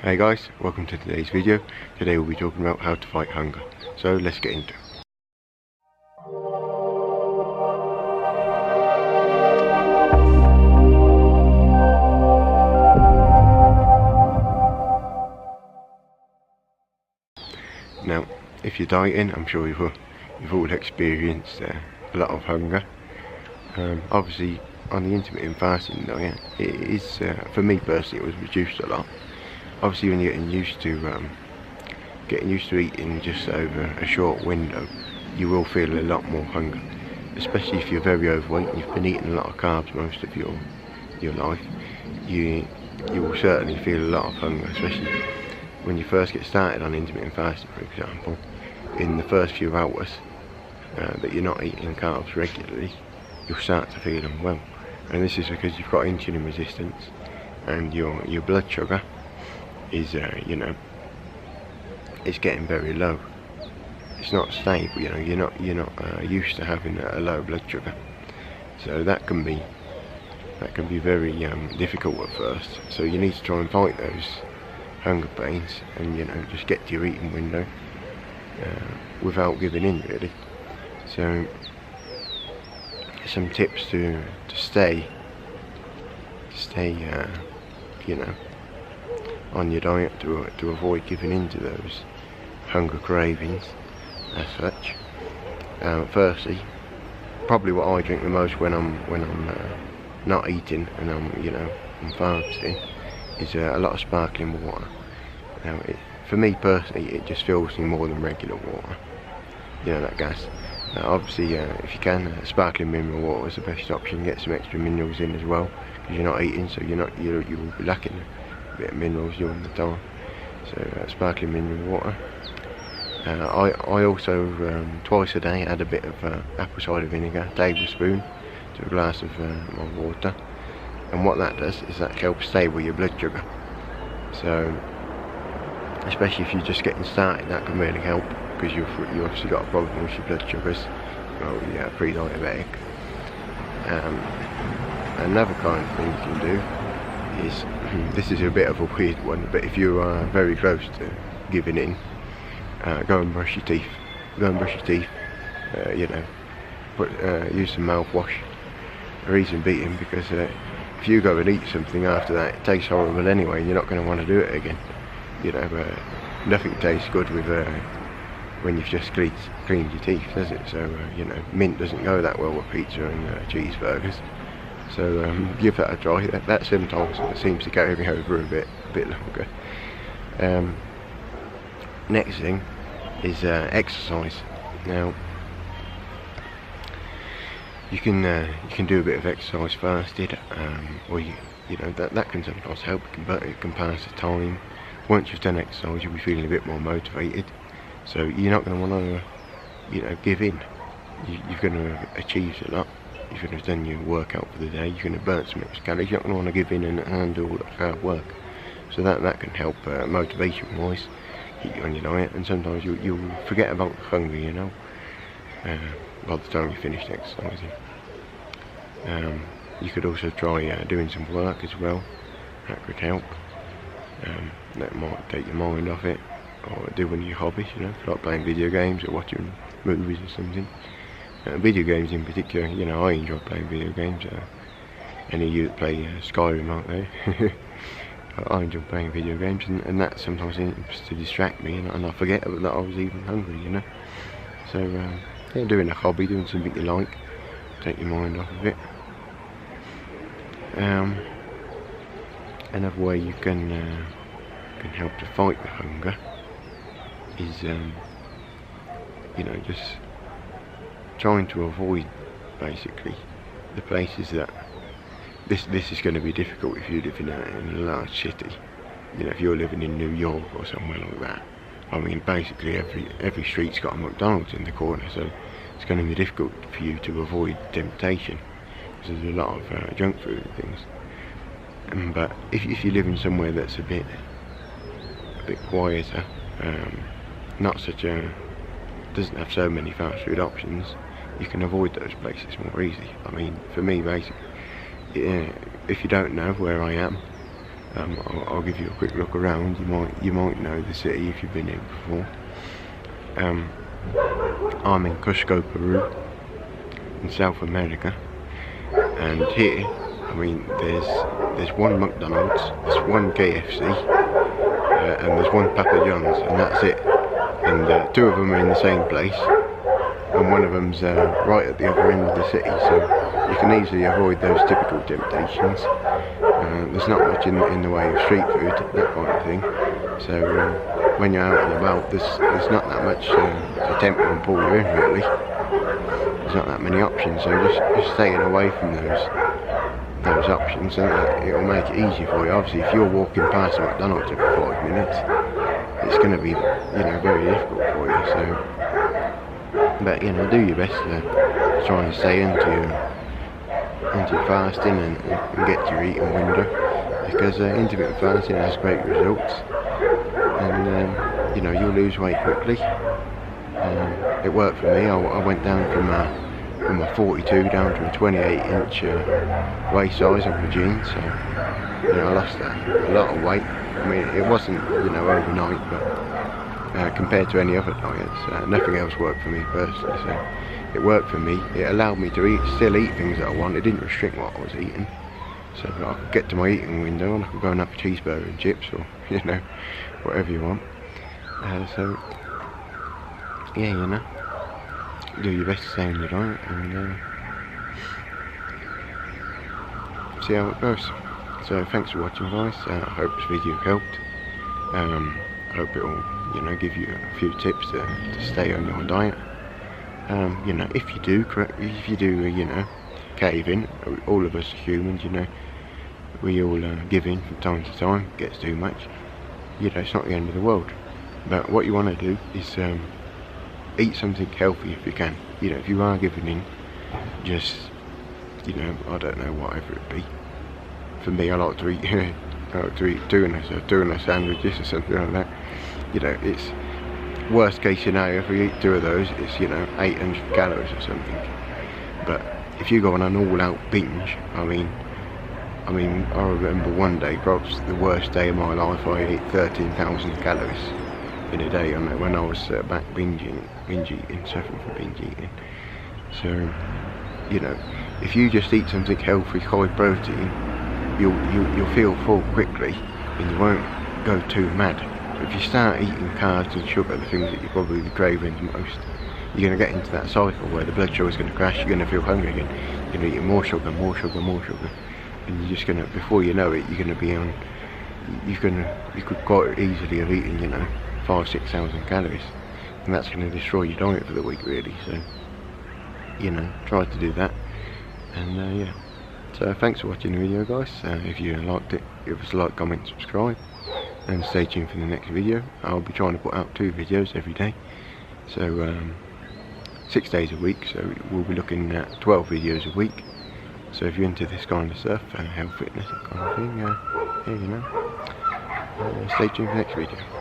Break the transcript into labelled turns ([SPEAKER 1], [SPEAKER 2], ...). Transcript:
[SPEAKER 1] Hey guys, welcome to today's video. Today we'll be talking about how to fight hunger. So let's get into it. Now, if you're dieting, I'm sure you've all experienced a lot of hunger. Obviously, on the intermittent fasting diet, it is, for me personally, it was reduced a lot. Obviously, when you're getting used to eating just over a short window, you will feel a lot more hunger, especially if you're very overweight and you've been eating a lot of carbs most of your life. You will certainly feel a lot of hunger, especially when you first get started on intermittent fasting, for example. In the first few hours that you're not eating carbs regularly, you'll start to feel unwell, and this is because you've got insulin resistance and your blood sugar is it's getting very low. It's not stable. You're not used to having a low blood sugar, so that can be very difficult at first. So you need to try and fight those hunger pains and just get to your eating window without giving in, really. So some tips to stay on your diet to avoid giving in to those hunger cravings as such. Firstly, probably what I drink the most when I'm not eating and I'm fasting is a lot of sparkling water. Now, for me personally, it just fills me more than regular water. That gas. Obviously, if you can, sparkling mineral water is the best option. Get some extra minerals in as well, because you're not eating, so you will be lacking a bit of minerals during the time. So sparkling mineral water. I also twice a day add a bit of apple cider vinegar, a tablespoon, to a glass of my water. And what that does is that helps stable your blood sugar. So especially if you're just getting started, that can really help, because you obviously got a problem with your blood sugars. Well, yeah, pre-diabetic. Another kind of thing you can do is, this is a bit of a weird one, but if you are very close to giving in, go and brush your teeth. Use some mouthwash. The reason being because if you go and eat something after that, it tastes horrible anyway, and you're not going to want to do it again. Nothing tastes good with when you've just cleaned your teeth, does it? So mint doesn't go that well with pizza and cheeseburgers. So give that a try. That sometimes seems to carry me over a bit longer. Next thing is exercise. Now, you can do a bit of exercise fasted, or that can sometimes help. It can pass the time. Once you've done exercise, you'll be feeling a bit more motivated. So you're not going to want to, give in. You're going to have achieved a lot. You're going to have done your workout for the day. You're going to burn some extra calories. You're not going to want to give in and do all that hard work. So that can help motivation-wise, keep you on your diet. And sometimes you'll forget about the hunger, by the time you finish exercising. You could also try doing some work as well. That could help. That might take your mind off it, or do one of your hobbies, like playing video games or watching movies or something. Video games in particular, I enjoy playing video games. Any of you that play Skyrim out there, I enjoy playing video games, and that sometimes seems to distract me, and I forget that I was even hungry, So doing a hobby, doing something you like, take your mind off of it. Another way you can help to fight the hunger is just trying to avoid basically the places that this is going to be difficult if you live in a large city. If you're living in New York or somewhere like that, I mean, basically every street's got a McDonald's in the corner, so it's going to be difficult for you to avoid temptation, because there's a lot of junk food and things. But if you live in somewhere that's a bit quieter, doesn't have so many fast food options, you can avoid those places more easy. I mean, for me, basically, if you don't know where I am, I'll give you a quick look around. You might know the city if you've been here before. I'm in Cusco, Peru, in South America, and here, I mean, there's one McDonald's, there's one KFC, and there's one Papa John's, and that's it. And two of them are in the same place, and one of them's right at the other end of the city, so you can easily avoid those typical temptations. There's not much in the way of street food, that kind of thing. So when you're out and about, there's not that much to tempt and pull you in, really. There's not that many options, so just staying away from those options, and it'll make it easy for you. Obviously, if you're walking past a McDonald's every 5 minutes, it's going to be, very difficult for you. So, but do your best to try and stay into your fasting and get to your eating window, because intermittent fasting has great results, and you'll lose weight quickly. It worked for me. I went down from a 42 down to a 28-inch waist size on my jeans, so I lost a lot of weight. I mean, it wasn't overnight, but compared to any other diets, nothing else worked for me personally. So it worked for me. It allowed me to still eat things that I wanted. It didn't restrict what I was eating, so I could get to my eating window and I could go and have a cheeseburger and chips, or whatever you want. So yeah, do your best to stay on your diet and see how it goes. So thanks for watching, guys. I hope this video helped. I hope it will give you a few tips to stay on your diet. If you do cave in, all of us are humans, we all give in from time to time. Gets too much, it's not the end of the world. But what you want to do is eat something healthy if you can. If you are giving in, just I don't know, whatever it be. For me, I like to eat tuna sandwiches or something like that. It's worst case scenario, if we eat 2 of those, it's 800 calories or something. But if you go on an all-out binge, I remember one day, perhaps the worst day of my life, I ate 13,000 calories in a day when I was back binge eating, suffering from binge eating. So if you just eat something healthy, high protein, you'll feel full quickly and you won't go too mad. But if you start eating carbs and sugar, the things that you're probably craving the most, you're going to get into that cycle where the blood sugar is going to crash. You're going to feel hungry again. You're going to eat more sugar, and you're just going to, before you know it, you're going to be on. You could quite easily have eaten 5,000-6,000 calories, and that's going to destroy your diet for the week, really. So try to do that, and yeah. So thanks for watching the video, guys. If you liked it, give us a like, comment, subscribe, and stay tuned for the next video. I'll be trying to put out 2 videos every day, so 6 days a week, so we'll be looking at 12 videos a week. So if you're into this kind of stuff, health, fitness, that kind of thing, stay tuned for the next video.